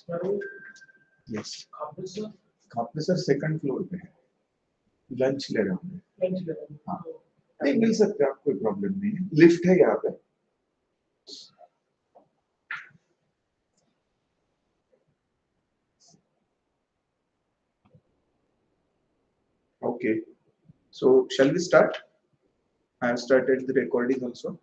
Yes आपने sir second floor पे है, लंच ले रहा हूँ। हाँ नहीं मिल सकते आप, कोई प्रॉब्लम नहीं है, लिफ्ट है यहाँ पे। Okay, so shall we start? I have started the recording also.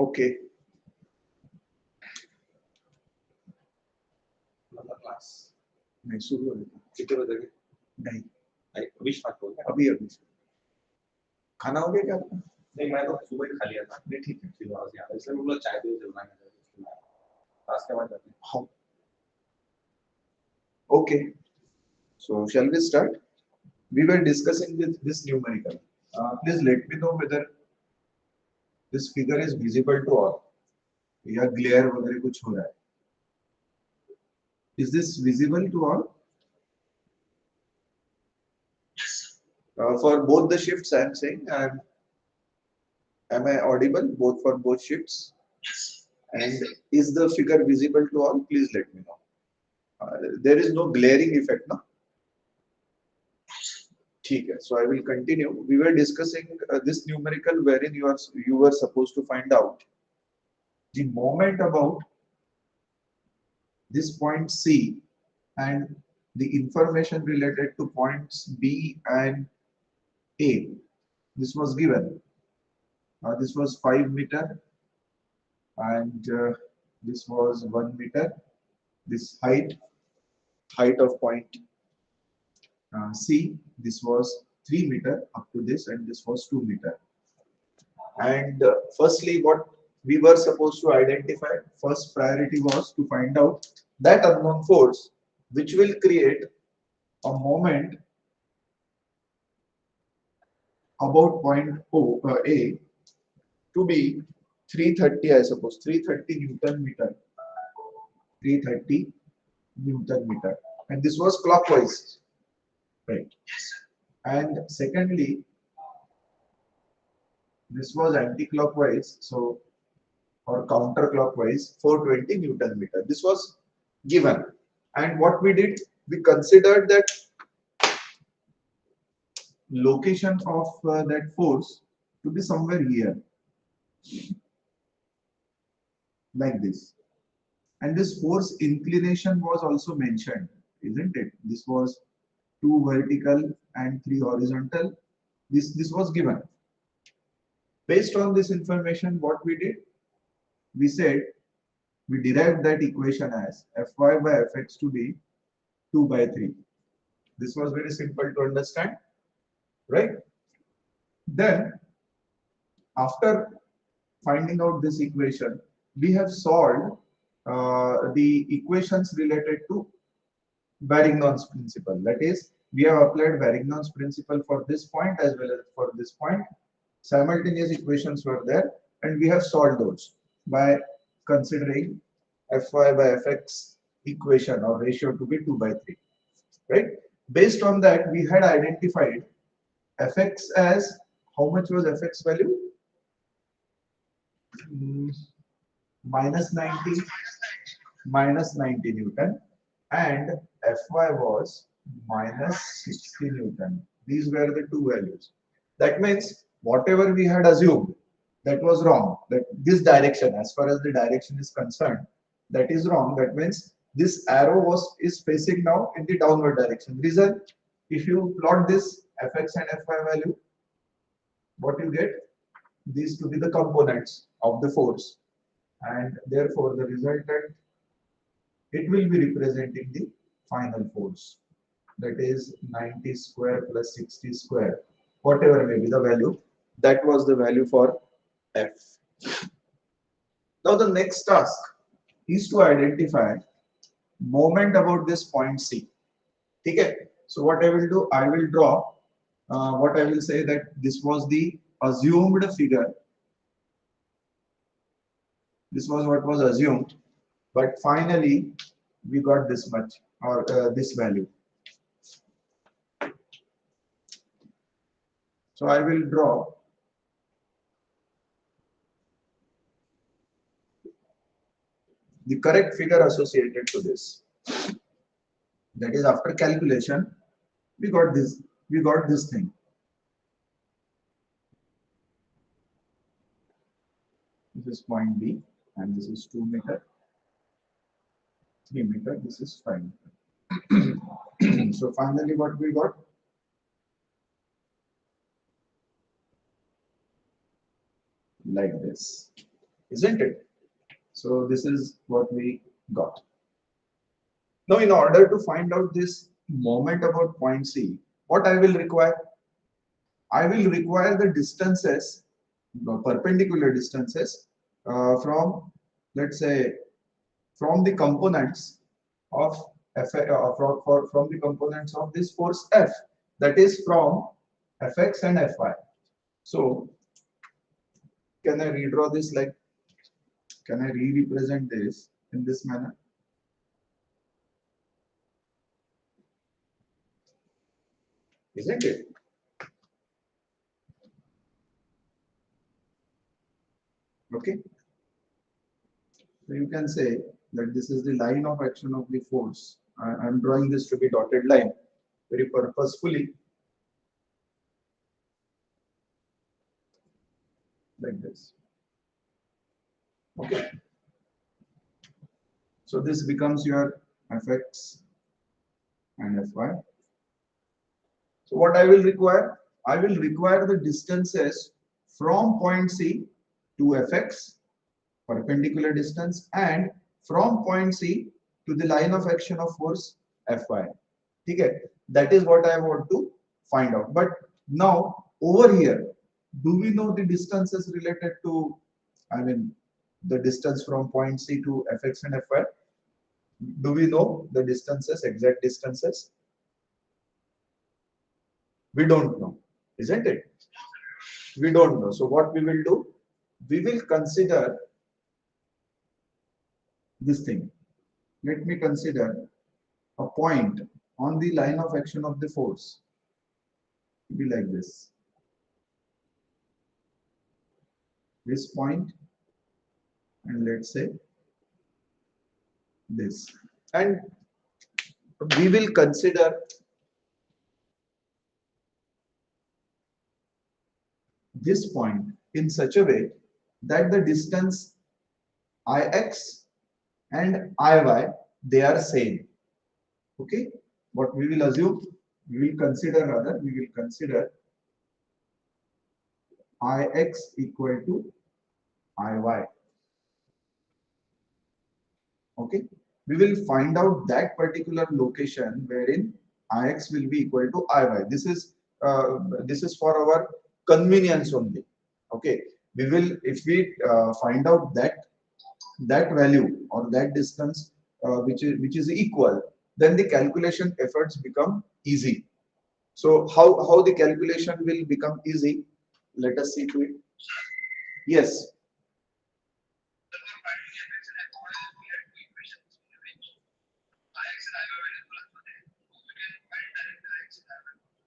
Okay. Class नहीं शुरू हो गया, कितने बजे? नहीं अभी स्टार्ट हो गया, अभी अभी। खाना हो गया क्या आपका? नहीं मैं तो सुबह ही खा लिया था। नहीं ठीक है, फिर वहां से आया, इसलिए मैं चाय दे देना है, क्लास के बाद जाते हैं। हाँ okay, so shall we start? We were discussing this numerical. Please let me know whether this figure is visible to all या glare वगैरह कुछ हो रहा है. Is this visible to all? For both the shifts I am saying, am I audible both for both shifts? And is the figure visible to all? Please let me know. There is no glaring effect, no? ठीक है, so I will continue. We were discussing this numerical wherein you were supposed to find out the moment about this point C and the information related to points B and A. This was given. This was 5 meter and this was 1 meter. This height of point C, this was 3 meter up to this, and this was 2 meter. And firstly, what we were supposed to identify, first priority was to find out that unknown force which will create a moment about point A to be 330, I suppose 330 Newton meter, 330 Newton meter, and this was clockwise, right? And secondly, this was anti-clockwise, so or counterclockwise 420 Newton meter. This was given, and what we did, we considered that location of that force to be somewhere here, like this, and this force inclination was also mentioned, isn't it? This was 2 vertical and 3 horizontal. This was given. Based on this information, what we did, we said we derived that equation as Fy by Fx to be 2 by 3. This was very simple to understand, right? Then after finding out this equation, we have solved the equations related to Varignon's principle. That is, we have applied Varignon's principle for this point as well as for this point. Simultaneous equations were there, and we have solved those by considering Fy by Fx equation or ratio to be 2 by 3, right? Based on that, we had identified Fx as, how much was Fx value? Minus 90 Newton, and Fy was minus 60 Newton. These were the two values. That means whatever we had assumed, that was wrong. That this direction, as far as the direction is concerned, that is wrong. That means this arrow is facing now in the downward direction. Reason, if you plot this Fx and Fy value, what you get? These to be the components of the force, and therefore the resultant, it will be representing the final force, that is 90 square plus 60 square, whatever may be the value. That was the value for F. Now the next task is to identify moment about this point C. Okay. So what I will do, I will draw what I will say that this was the assumed figure. This was what was assumed, but finally we got this much, or this value. So I will draw the correct figure associated to this. That is, after calculation, we got this. We got this thing. This is point B, and this is 2 meter, 3 meter. This is 5 meter. So finally, what we got? Like this, isn't it? So this is what we got. Now, in order to find out this moment about point C, what I will require? I will require the distances, the perpendicular distances from, let's say, from the components of F, from the components of this force F, that is from Fx and Fy. So, can I redraw this like? Can I re-represent this in this manner? Isn't it? Okay. So you can say that this is the line of action of the force. I'm drawing this to be dotted line very purposefully, like this. Okay. So this becomes your Fx and Fy. So what I will require? I will require the distances from point C to Fx, perpendicular distance, and from point C to the line of action of force Fy. Okay, that is what I want to find out. But now over here, do we know the distances related to, I mean, the distance from point C to Fx and Fy? Do we know the distances, exact distances? We don't know, isn't it? We don't know. So what we will do? We will consider this thing. Let me consider a point on the line of action of the force to be like this. This point, and let's say this. And we will consider this point in such a way that the distance Ix and Iy, they are same. Okay, what we will assume, we will consider Ix equal to Iy. Okay, we will find out that particular location wherein Ix will be equal to Iy. This is for our convenience only. Okay, we will, if we find out that value or that distance which is equal, then the calculation efforts become easy. So how the calculation will become easy? Let us see to it. Yes.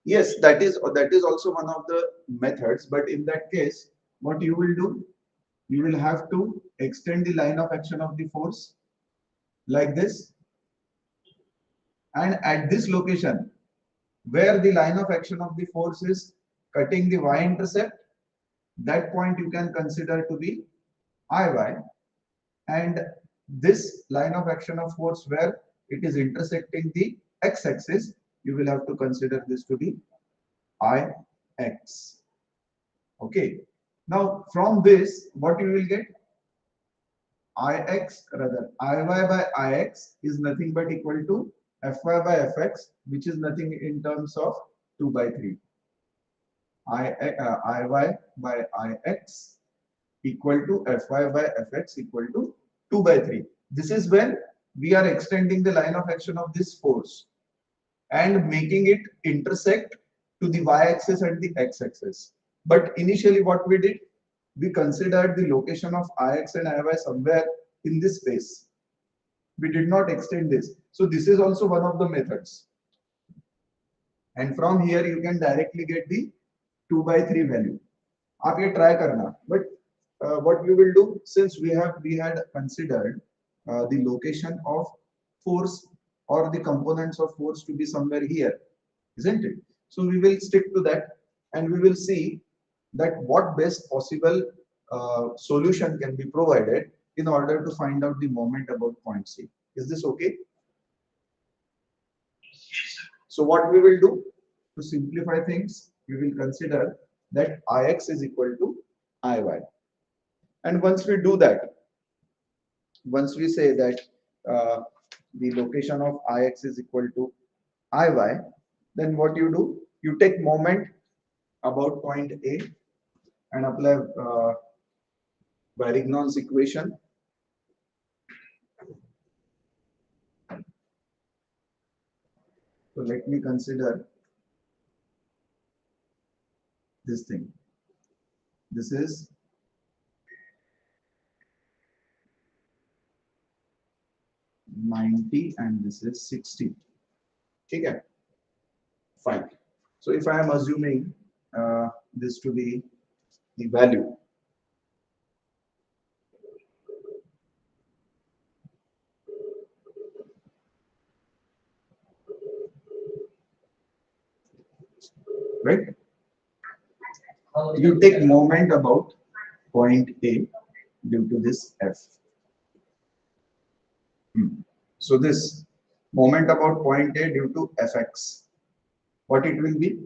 Yes, that is also one of the methods. But in that case, what you will do? You will have to extend the line of action of the force like this, and at this location where the line of action of the force is cutting the y-intercept, that point you can consider to be Iy, and this line of action of force where it is intersecting the x-axis, you will have to consider this to be Ix. Okay. Now from this, what you will get? Ix, rather Iy by Ix is nothing but equal to Fy by Fx, which is nothing in terms of 2 by 3. Iy by Ix equal to Fy by Fx equal to 2 by 3. This is when we are extending the line of action of this force and making it intersect to the y-axis and the x-axis. But initially what we did, we considered the location of Ix and Iy somewhere in this space. We did not extend this. So this is also one of the methods. And from here you can directly get the 2 by 3 value. आप ये try करना. But what we will do, since we had considered the location of force or the components of force to be somewhere here, isn't it? So we will stick to that, and we will see that what best possible solution can be provided in order to find out the moment about point C. Is this okay? So what we will do to simplify things, we will consider that Ix is equal to Iy. And once we do that, once we say that the location of Ix is equal to Iy, then what you do, you take moment about point A and apply Varignon's equation. So let me consider this thing. This is $90 and this is 60. Okay, fine. So if I am assuming this to be the value, right? You take moment about point A due to this F. So this moment about point A due to Fx, what it will be?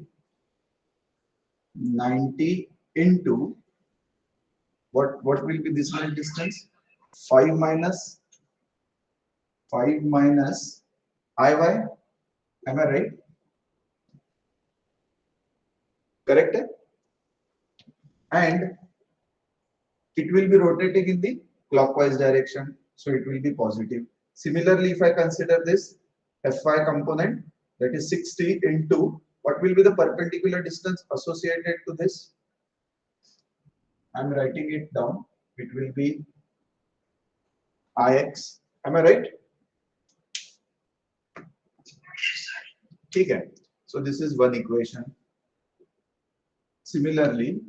90 into what will be this much distance? 5 minus Iy. Am I right? Correct? And it will be rotating in the clockwise direction, so it will be positive. Similarly, if I consider this Fy component, that is 60 into what will be the perpendicular distance associated to this? I am writing it down. It will be Ix. Am I right? Okay. So this is one equation. Similarly,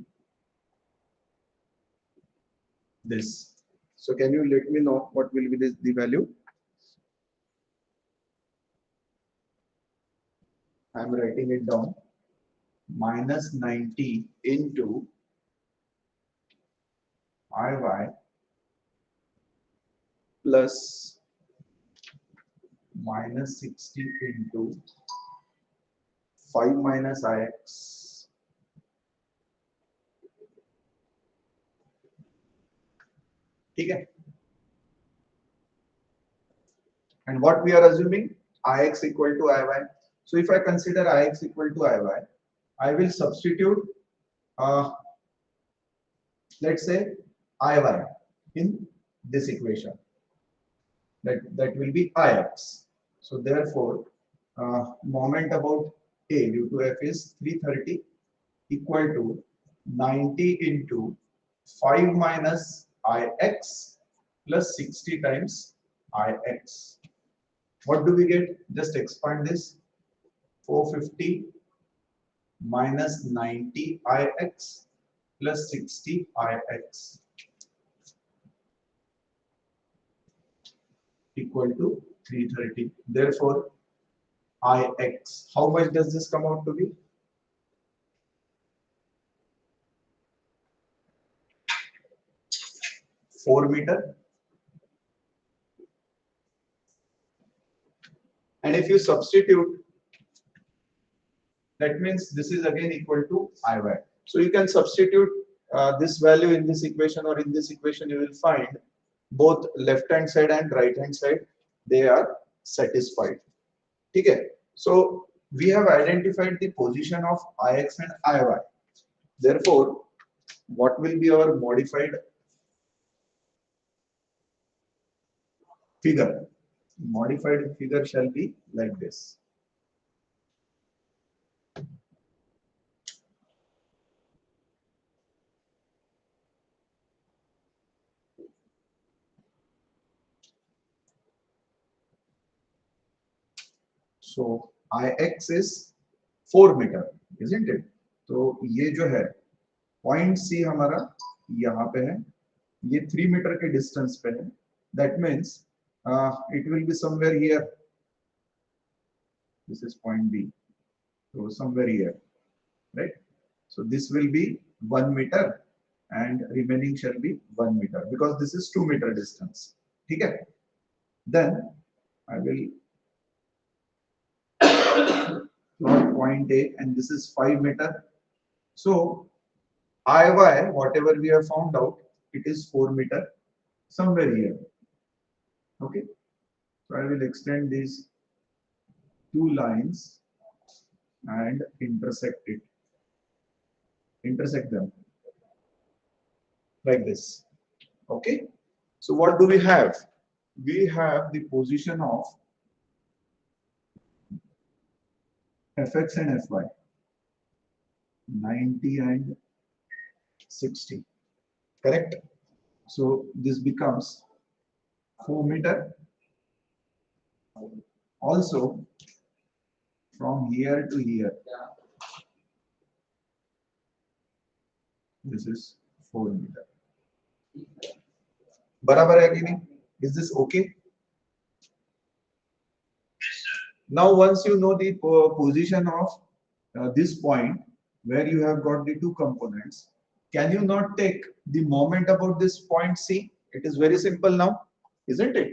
this. So can you let me know what will be the value? I am writing it down. Minus 90 into Iy plus minus 60 into 5 minus Ix. Okay. And what we are assuming? Ix equal to Iy. So if I consider Ix equal to Iy, I will substitute, let's say, Iy in this equation. That will be Ix. So therefore, moment about A due to F is 330 equal to 90 into 5 minus Ix plus 60 times Ix. What do we get? Just expand this. 450 minus 90 Ix plus 60 Ix equal to 330. Therefore, Ix, how much does this come out to be? Four meter. And if you substitute, that means this is again equal to Iy. So you can substitute this value in this equation, or in this equation you will find both left hand side and right hand side, they are satisfied. ठीक है. So we have identified the position of Ix and Iy. Therefore, what will be our modified figure? Modified figure shall be like this. So Ix is 4 meter, isn't it? तो ये जो है point सी हमारा यहाँ पे है, ये 3 मीटर के डिस्टेंस पे है. That means it will be somewhere here. This is point B. So somewhere here, right? So this will be 1 meter and remaining shall be 1 meter because this is 2 meter distance. ठीक है? Then I will plot point A and this is 5 meter. So Iy, whatever we have found out, it is 4 meter somewhere here. Okay. So I will extend these two lines and intersect them like this. Okay. So what do we have? We have the position of fx and fy, 90 and 60. Correct. So this becomes 4 meter. Also, from here to here, this is 4 meter. बराबर है कि नहीं? Is this okay? Now, once you know the position of this point where you have got the two components, can you not take the moment about this point C? It is very simple now, isn't it?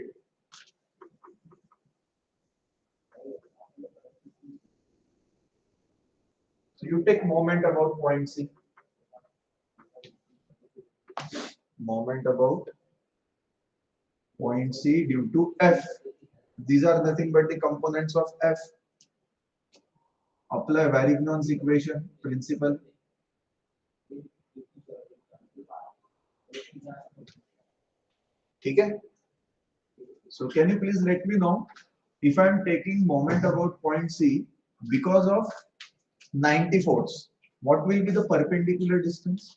So you take moment about point C. Moment about point C due to F. These are nothing but the components of F. Apply Varignon's equation principle. ठीक है? So can you please let me know if I am taking moment about point C because of 90 force, what will be the perpendicular distance?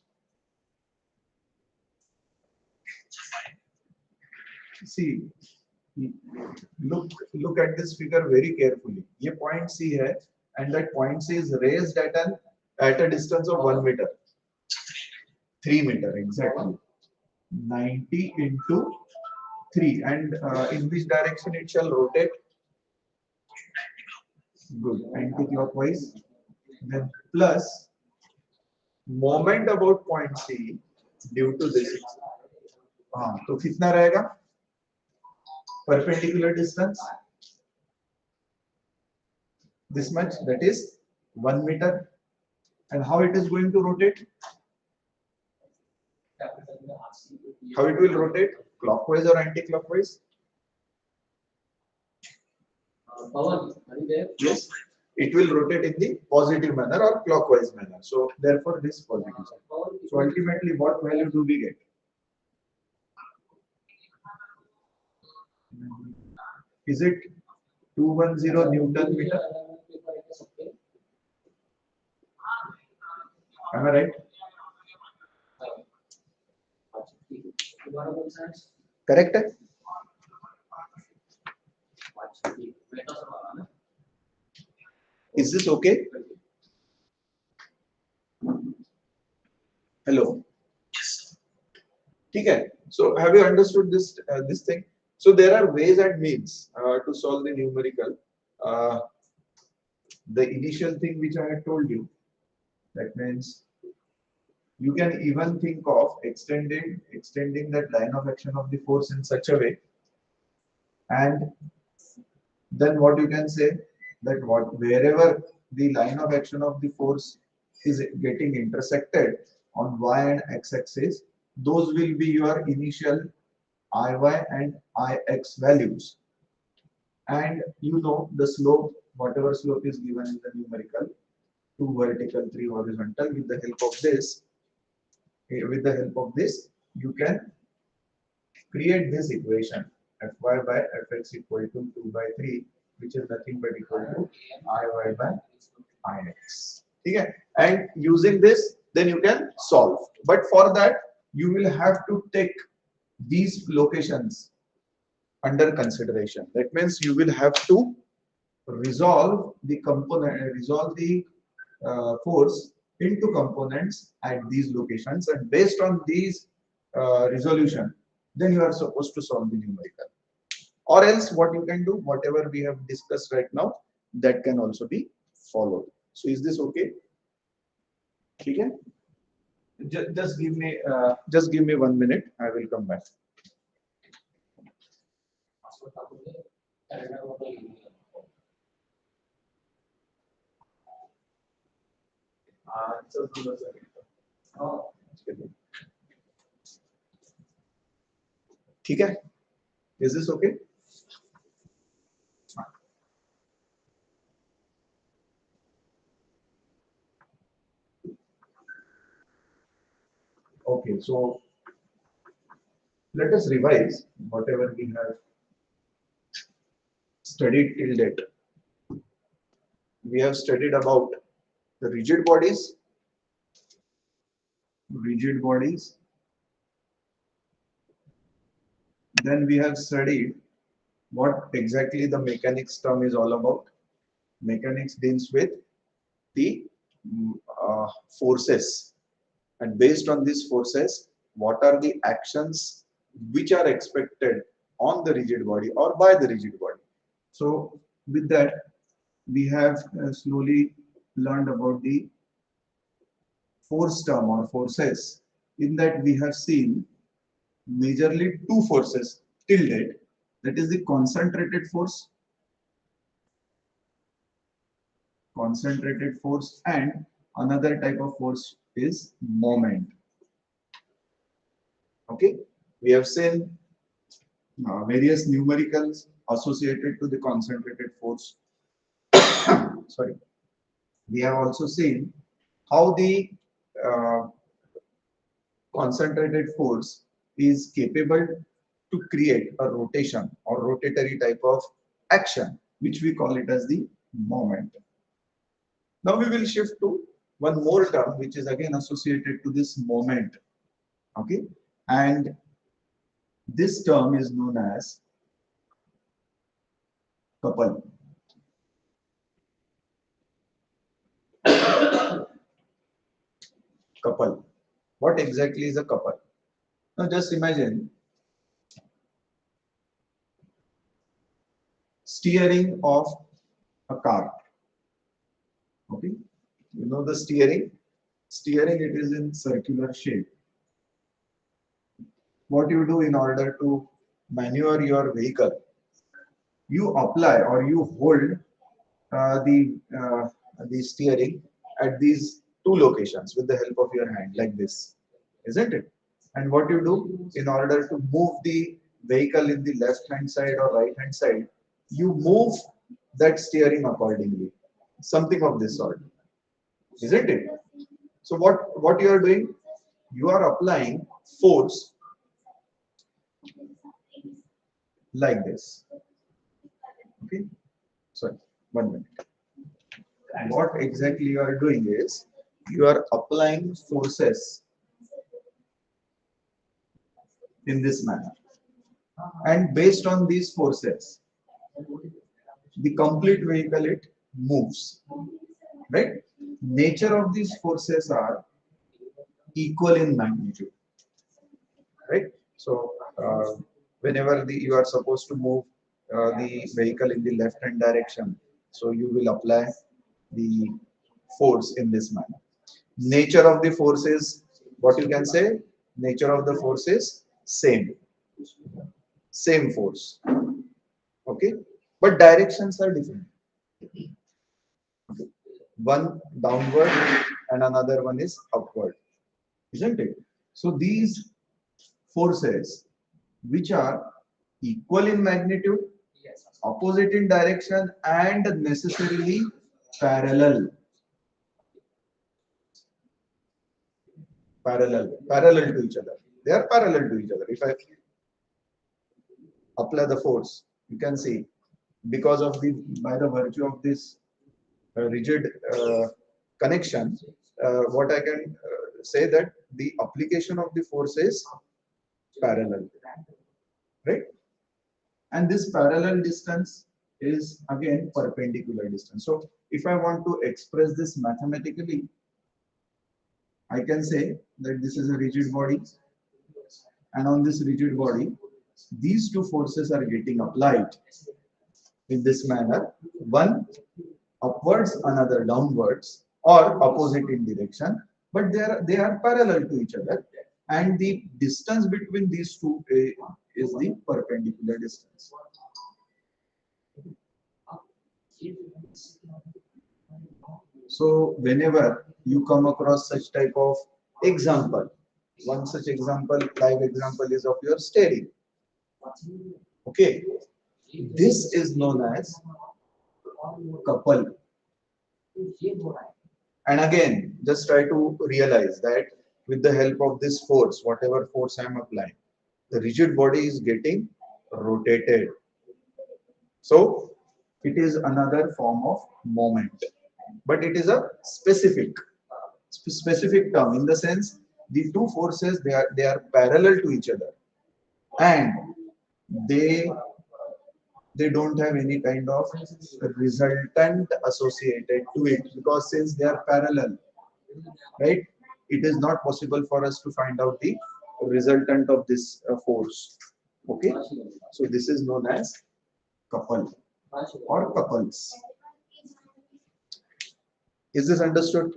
See, look at this figure very carefully. ये point C है, and that point C is raised at a distance of 1 meter. 3 meter exactly. 90 into 3, and in which direction it shall rotate? Good, anti-clockwise. Then plus moment about point C due to this. हाँ, तो कितना रहेगा? Perpendicular distance. This much, that is 1 meter. And how it is going to rotate? How it will rotate? Clockwise or anti-clockwise? Yes, it will rotate in the positive manner or clockwise manner. So therefore this positive. So ultimately what value do we get? Is it 210 Newton meter? Am I right? Correct? Is this okay? Hello. Okay. So have you understood this thing? So there are ways and means to solve the numerical. The initial thing which I had told you, that means you can even think of extending that line of action of the force in such a way, and then what you can say that wherever the line of action of the force is getting intersected on y and x axis, those will be your initial Iy and Ix values, and you know the slope whatever slope is given in the numerical, 2 vertical, 3 horizontal. With the help of this, you can create this equation fy by fx equal to 2 by 3, which is nothing but equal to iy by ix. Okay? And using this, then you can solve. But for that, you will have to take these locations under consideration. That means you will have to resolve the force into components at these locations, and based on these resolution, then you are supposed to solve the numerical. Or else, what you can do, whatever we have discussed right now, that can also be followed. So, is this okay? Okay. Just give me 1 minute. I will come back. ठीक है? Is this okay? Okay, so let us revise whatever we have studied till date. We have studied about the rigid bodies, then we have studied what exactly the mechanics term is all about. Mechanics deals with the forces, and based on these forces, what are the actions which are expected on the rigid body or by the rigid body. So with that, we have slowly learned about the force term or forces. In that, we have seen majorly two forces till date, that is the concentrated force and another type of force is moment. Okay, we have seen various numericals associated to the concentrated force. Sorry, we have also seen how the uh, concentrated force is capable to create a rotation or rotatory type of action, which we call it as the moment. Now we will shift to one more term which is again associated to this moment. Okay, and this term is known as couple. Couple. What exactly is a couple? Now just imagine steering of a car. Okay, you know the steering. Steering, it is in circular shape. What you do in order to maneuver your vehicle, you apply or you hold the steering at these two locations with the help of your hand, like this, isn't it? And what you do in order to move the vehicle in the left hand side or right hand side, you move that steering accordingly, something of this sort, isn't it? So what you are doing, you are applying force like this. Okay, sorry, 1 minute. What exactly you are doing is you are applying forces in this manner, and based on these forces, the complete vehicle, it moves, right? Nature of these forces are equal in magnitude, right? So whenever you are supposed to move the vehicle in the left hand direction, so you will apply the force in this manner. Nature of the force is, what you can say, nature of the force is same force. Okay, but directions are different. One downward and another one is upward, isn't it? So these forces, which are equal in magnitude, opposite in direction and necessarily parallel. Parallel to each other. They are parallel to each other. If I apply the force, you can see because of the by the virtue of this rigid connection, what I can say that the application of the force is parallel, right? And this parallel distance is again perpendicular distance. So if I want to express this mathematically, I can say that this is a rigid body, and on this rigid body, these two forces are getting applied in this manner, one upwards, another downwards, or opposite in direction, but they are parallel to each other, and the distance between these two is the perpendicular distance. So whenever you come across such type of example, one such example, live example is of your steering. Okay, this is known as couple. And again, just try to realize that with the help of this force, whatever force I am applying, the rigid body is getting rotated. So it is another form of moment, but it is a specific term in the sense the two forces they are parallel to each other, and they they don't have any kind of resultant associated to it, because since they are parallel, right, it is not possible for us to find out the resultant of this force. Okay, so this is known as couple or couples. Is this understood?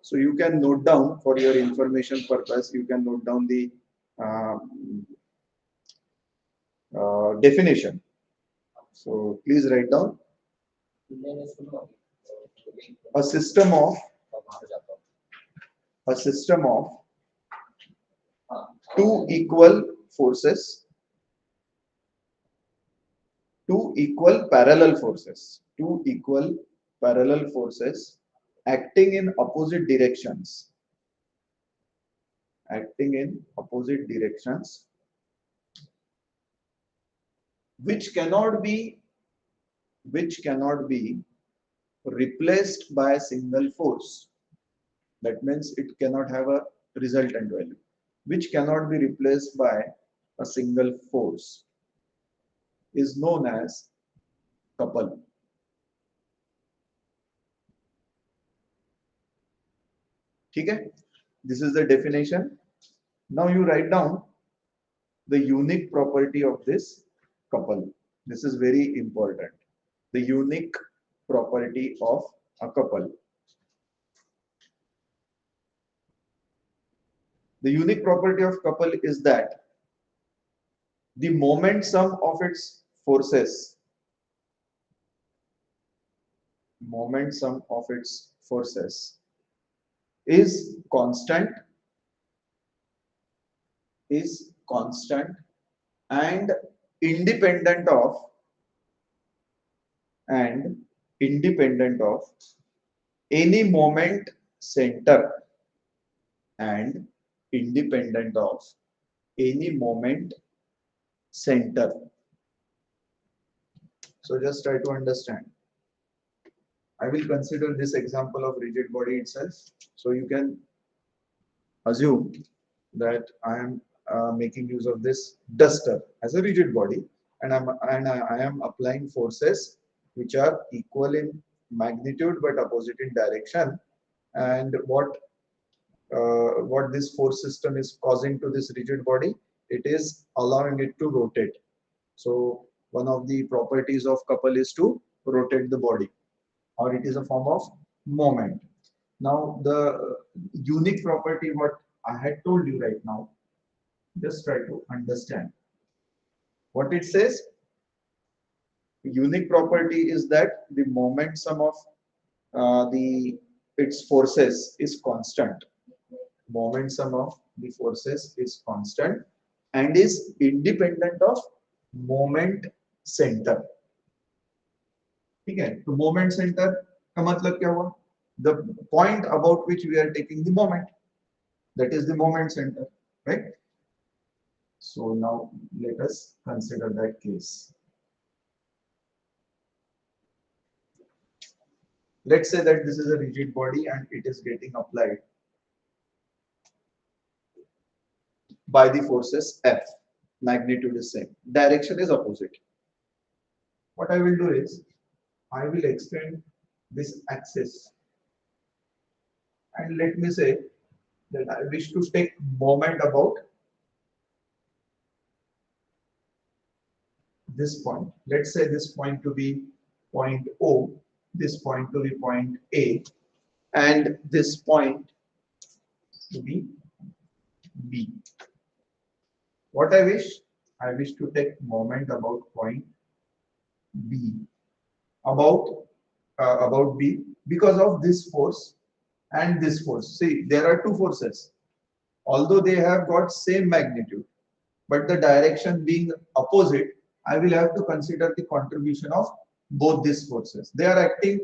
So you can note down, for your information purpose, you can note down the uh, definition. So please write down: a system of a system of two equal forces, two equal parallel forces acting in opposite directions, acting in opposite directions, which cannot be replaced by a single force. That means it cannot have a resultant value, which cannot be replaced by a single force, is known as couple. Okay? This is the definition. Now you write down the unique property of this couple. This is very important. The unique property of a couple. The unique property of couple is that the moment sum of its forces, is constant, and independent of any moment center, and independent of any moment center. So just try to understand. I will consider this example of rigid body itself. So you can assume that I am making use of this duster as a rigid body, and I am applying forces which are equal in magnitude but opposite in direction. And what this force system is causing to this rigid body, it is allowing it to rotate. So one of the properties of couple is to rotate the body, or it is a form of moment. Now the unique property what I had told you right now, just try to understand what it says. Unique property is that the moment sum of the its forces is constant. Moment sum of the forces is constant and is independent of moment centre, ठीक है। तो moment centre का मतलब क्या हुआ? The point about which we are taking the moment, that is the moment center, right? So now let us consider that case. Let's say that this is a rigid body and it is getting applied by the forces F. Magnitude is same, direction is opposite. What I will do is I will extend this axis and let me say that I wish to take moment about this point. Let's say this point to be point O, this point to be point A, and this point to be B. What I wish to take moment about point B, about B, because of this force and this force. See, there are two forces, although they have got same magnitude, but the direction being opposite, I will have to consider the contribution of both these forces. They are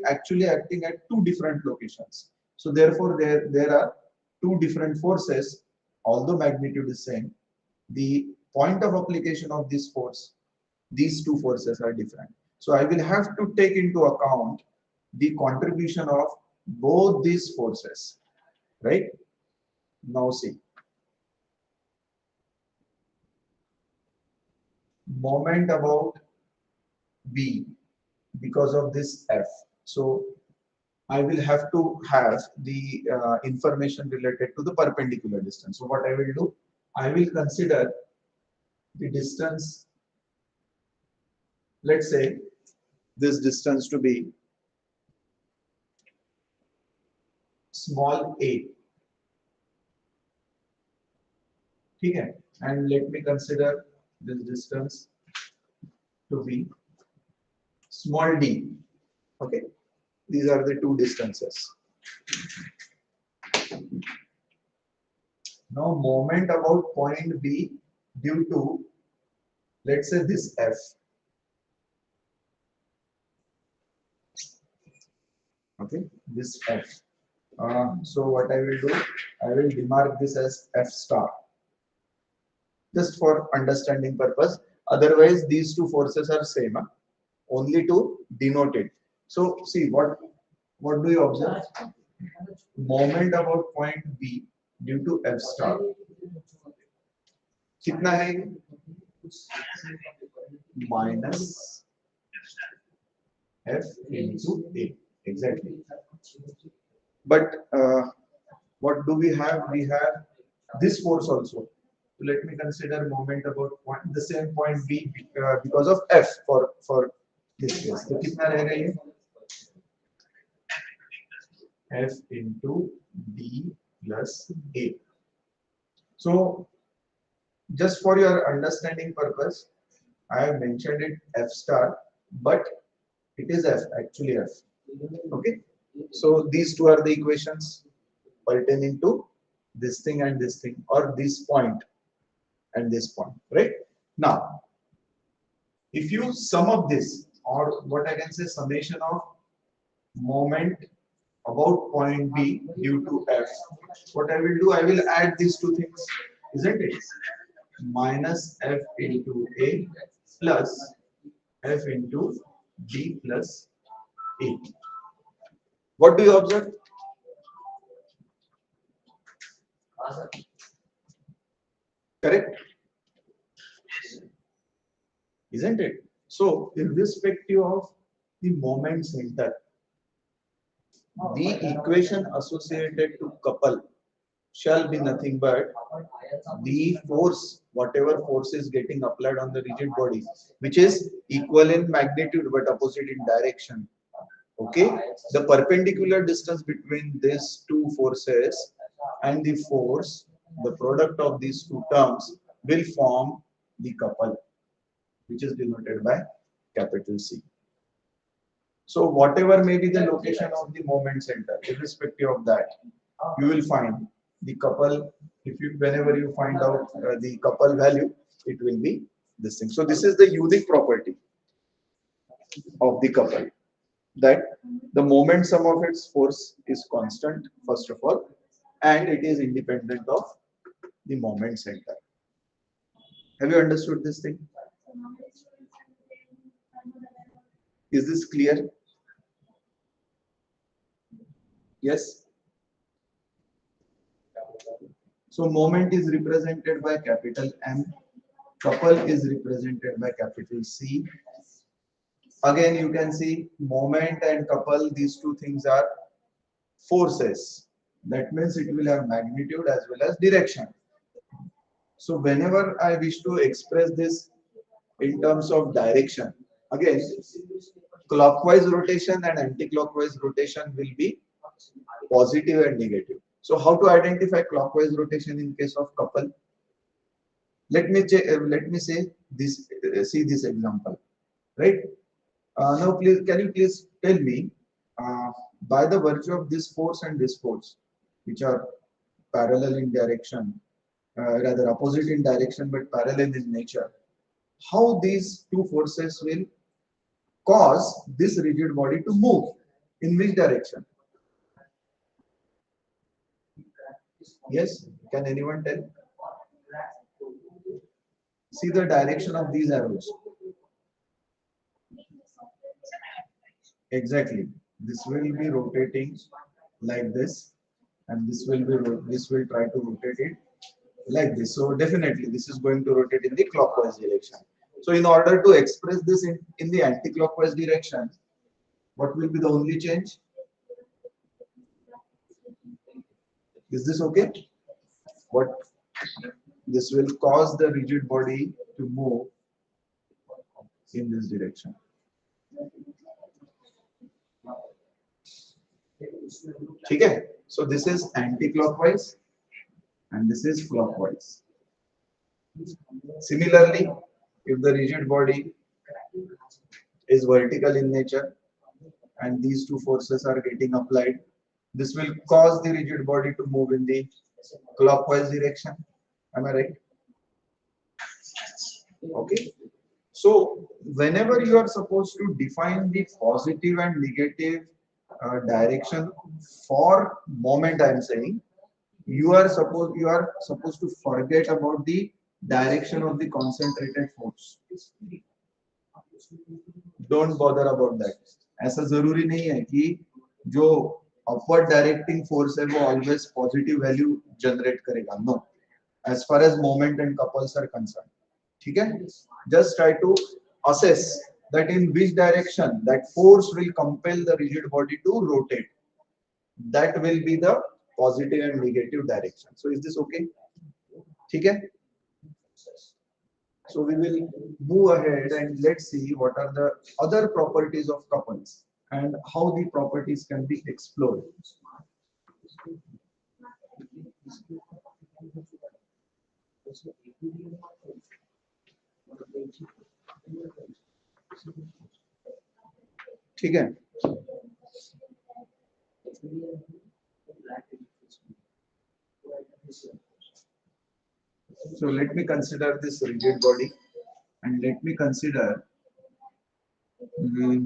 actually acting at two different locations. So therefore, there are two different forces, although magnitude is same. The point of application of this force, these two forces are different. So I will have to take into account the contribution of both these forces, right? Now see, moment about B because of this F. So I will have to have the information related to the perpendicular distance. So what I will do, I will consider the distance, let's say this distance to be small a, okay, and let me consider this distance to be small d, okay. These are the two distances. Now moment about point B due to, let's say, this F. Okay, this F. So what I will do, I will demark this as F star, just for understanding purpose. Otherwise, these two forces are same, only to denote it. So see what do you observe? Moment about point B due to F star. कितना है? Minus F into A. Exactly. But what do we have? We have this force also. So let me consider moment about point, the same point B because of F for this case. So कितना रहेगा ये? F into D plus A. So just for your understanding purpose, I have mentioned it F star, but it is F, actually F. Okay. So these two are the equations pertaining to this thing and this thing, or this point and this point, right? Now, if you sum up this, or what I can say, summation of moment about point B due to F, what I will do, I will add these two things, isn't it? Minus F into A plus F into D plus A. What do you observe? Correct? Isn't it? So, irrespective of the moment center, the equation associated to couple shall be nothing but the force, whatever force is getting applied on the rigid body, which is equal in magnitude but opposite in direction. Okay, the perpendicular distance between these two forces and the force, the product of these two terms will form the couple, which is denoted by capital C. So whatever may be the location of the moment center, irrespective of that, you will find the couple. If you, whenever you find out the couple value, it will be this thing. So this is the unique property of the couple, that the moment sum of its force is constant, first of all, and it is independent of the moment center. Have you understood this thing? Is this clear? Yes. So moment is represented by capital M, couple is represented by capital C. Again, you can see moment and couple, these two things are forces. That means it will have magnitude as well as direction. So whenever I wish to express this in terms of direction, again, clockwise rotation and anti-clockwise rotation will be positive and negative. So how to identify clockwise rotation in case of couple? Let me say this. See this example, right? Now, please, can you please tell me, by the virtue of this force and this force, which are parallel in direction, rather opposite in direction but parallel in nature, how these two forces will cause this rigid body to move? In which direction? Yes, can anyone tell? See the direction of these arrows. Exactly. This will be rotating like this, and this will try to rotate it like this. So definitely this is going to rotate in the clockwise direction. So in order to express this in the anti-clockwise direction, what will be the only change? Is this okay? What this will cause the rigid body to move in this direction. Okay? So this is anti-clockwise and this is clockwise. Similarly, if the rigid body is vertical in nature and these two forces are getting applied, this will cause the rigid body to move in the clockwise direction. Am I right? Okay. So whenever you are supposed to define the positive and negative direction for moment, I am saying you are supposed to forget about the direction of the concentrated force. Don't bother about that. ऐसा जरूरी नहीं है कि जो upward directing force है वो always positive value generate करेगा. No. As far as moment and couples are concerned. ठीक है? Just try to assess that in which direction that force will compel the rigid body to rotate. That will be the positive and negative direction. So is this okay? ठीक है? So we will move ahead and let's see what are the other properties of couples and how the properties can be explored. ठीक है? So let me consider this rigid body and let me consider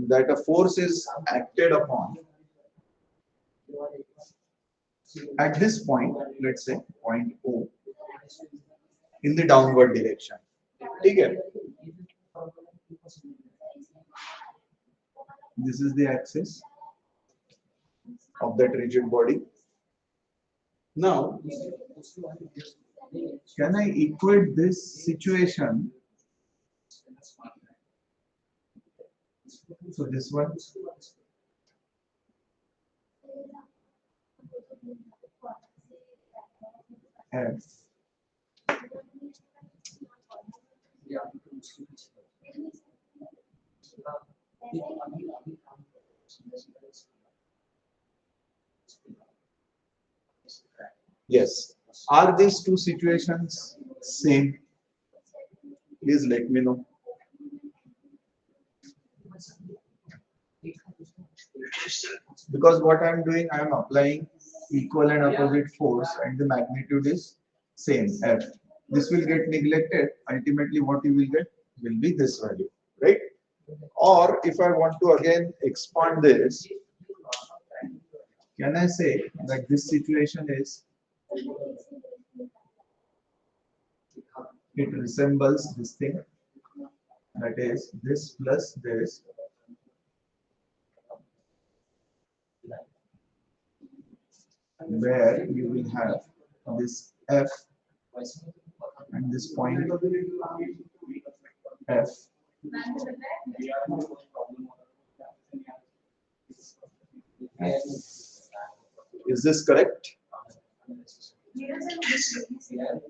that a force is acted upon at this point, let's say point O, in the downward direction. Okay. This is the axis of that rigid body. Now, can I equate this situation? So this one. F. Yes. Are these two situations same? Please let me know. Because what I am doing, I am applying equal and opposite force and the magnitude is same, F. This will get neglected. Ultimately, what you will get? will be this value, right? Or if I want to again expand this, can I say that this situation is, it resembles this thing, that is this plus this, where you will have this f and this point f. Is this correct?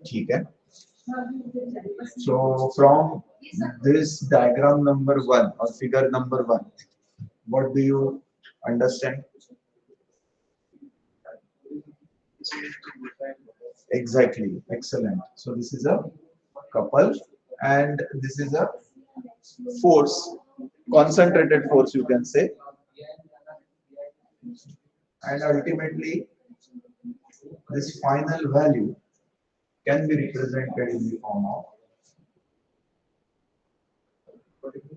ठीक है. So from this diagram number 1 or figure number 1, what do you understand? Exactly, excellent. So this is a couple and this is a force, concentrated force you can say, and ultimately this final value can be represented in the form of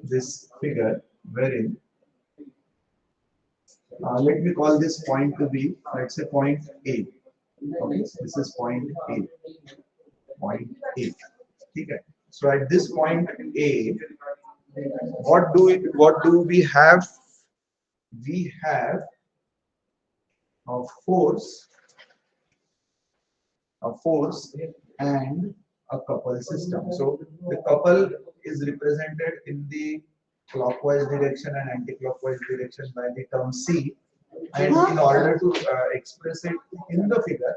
this figure, wherein let me call this point to be, let's say, point A. Okay, this is point A. Point A. Okay. So at this point A, what do we have? We have a force and a couple system. So the couple is represented in the clockwise direction and anti-clockwise direction by the term C, and in order to express it in the figure,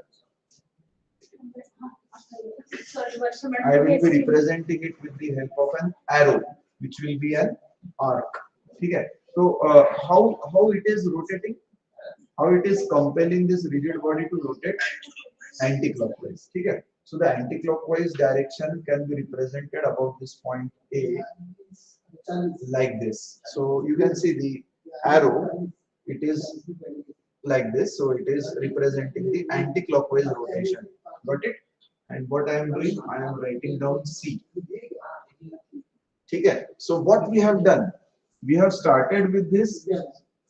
I will be representing it with the help of an arrow, which will be an arc. Okay. So how it is rotating? How it is compelling this rigid body to rotate? Anti-clockwise. Okay. So the anti-clockwise direction can be represented about this point A like this. So you can see the arrow, it is like this. So it is representing the anti-clockwise rotation. Got it? And what I am doing, I am writing down C. Okay. So what we have done, we have started with this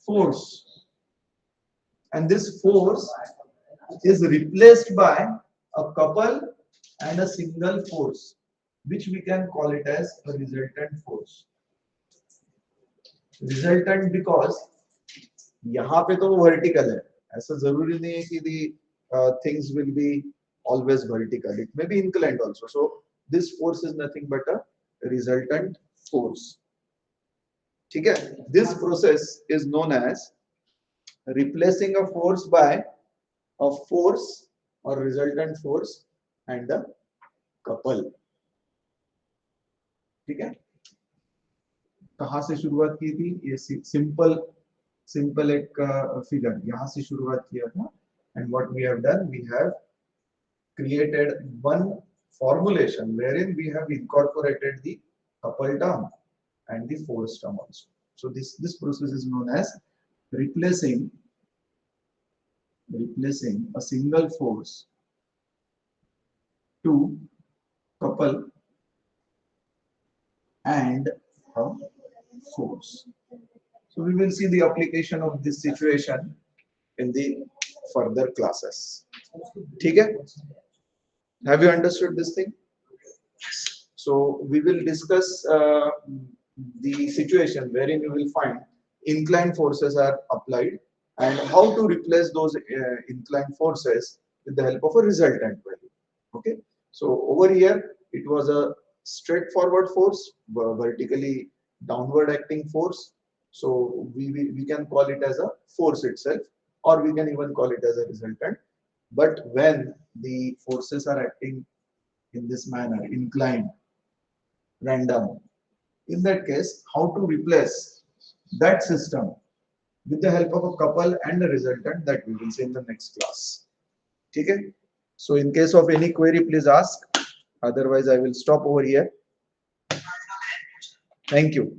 force, and this force is replaced by a couple and a single force, which we can call it as a resultant force. Resultant because यहाँ पे तो vertical है, ऐसा जरूरी नहीं है कि the things will be always vertical. It may be inclined also. So this force is nothing but a resultant force. ठीक है? This process is known as replacing a force by a force or resultant force and a couple. ठीक है? कहाँ से शुरुआत की थी? ये सिंपल एक फिगर यहाँ से शुरुआत किया था, and what we have done, we have created one formulation wherein we have incorporated the couple term and the force term also. So this process is known as replacing a single force to couple and a force. So we will see the application of this situation in the further classes. Okay? Have you understood this thing? So we will discuss the situation wherein you will find inclined forces are applied and how to replace those inclined forces with the help of a resultant value. Okay. So over here it was a straightforward force, vertically downward acting force. So we can call it as a force itself, or we can even call it as a resultant. But when the forces are acting in this manner, inclined, random, in that case, how to replace that system with the help of a couple and a resultant, that we will see in the next class. Okay? So in case of any query, please ask. Otherwise, I will stop over here. Thank you.